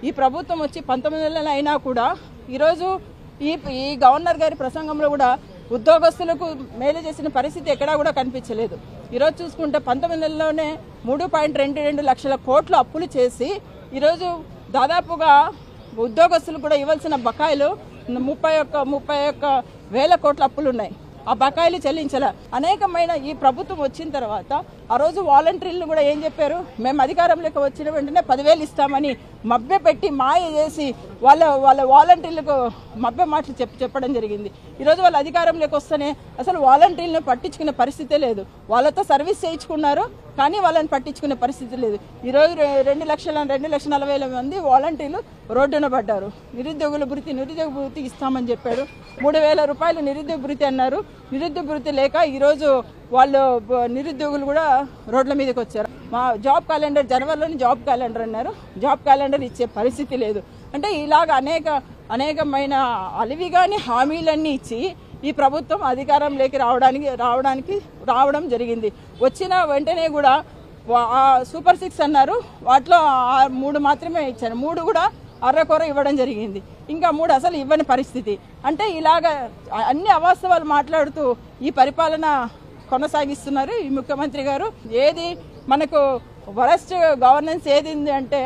ఈ ప్రభుత్వం వచ్చి 19 నెలలు అయినా కూడా ఈరోజు ఈ గవర్నర్ గారి ప్రసంగంలో కూడా ఉద్యోగస్తులకు మేలు చేసిన పరిస్థితి ఎక్కడా కూడా కనిపించలేదు. ఈరోజు చూసుకుంటే 19 నెలల్లోనే 3.22 లక్షల కోట్లు అప్పులు చేసి ఈరోజు దాదాపుగా ఉద్యోగస్తులకు కూడా ఇవ్వాల్సిన బకాయిలు 31,000 కోట్ల అప్పులు ఉన్నాయి. ఆ బకాయిలు చెల్లించాల. అనేకమైన ఈ ప్రభుత్వం వచ్చిన తర్వాత ఆ రోజు వాలంటీర్లు కూడా ఏం చెప్పారు, మేము అధికారంలోకి వచ్చిన వెంటనే 10,000 ఇస్తామని మభ్య పెట్టి మాయ చేసి వాళ్ళ వాలంటీర్లకు మభ్య మాటలు చెప్పడం జరిగింది. ఈరోజు వాళ్ళ అధికారంలోకి వస్తేనే అసలు వాలంటీర్లను పట్టించుకునే పరిస్థితే లేదు. వాళ్ళతో సర్వీస్ చేయించుకున్నారు కానీ వాళ్ళని పట్టించుకునే పరిస్థితి లేదు. ఈరోజు 2,40,000 మంది వాలంటీర్లు రోడ్డున పడ్డారు. నిరుద్యోగ భృతి ఇస్తామని చెప్పాడు. 3,000 రూపాయలు నిరుద్యోగ భృతి అన్నారు. నిరుద్యోగ భృతి లేక ఈరోజు వాళ్ళు నిరుద్యోగులు కూడా రోడ్ల మీదకి వచ్చారు. మా జాబ్ క్యాలెండర్ జనవరిలోని జాబ్ క్యాలెండర్ అన్నారు. జాబ్ క్యాలెండర్ ఇచ్చే పరిస్థితి లేదు. అంటే ఇలాగ అనేకమైన అలివిగాని హామీలన్నీ ఇచ్చి ఈ ప్రభుత్వం అధికారంలోకి రావడం జరిగింది. వచ్చిన వెంటనే కూడా సూపర్ 6 అన్నారు. వాటిలో 3 మాత్రమే ఇచ్చారు. 3 కూడా అర్రకొర ఇవ్వడం జరిగింది. ఇంకా 3 అసలు ఇవ్వని పరిస్థితి. అంటే ఇలాగ అన్ని అవాస్తవాలు మాట్లాడుతూ ఈ పరిపాలన కొనసాగిస్తున్నారు ఈ ముఖ్యమంత్రి గారు. ఏది మనకు వరస్ట్ గవర్నెన్స్ ఏది అంటే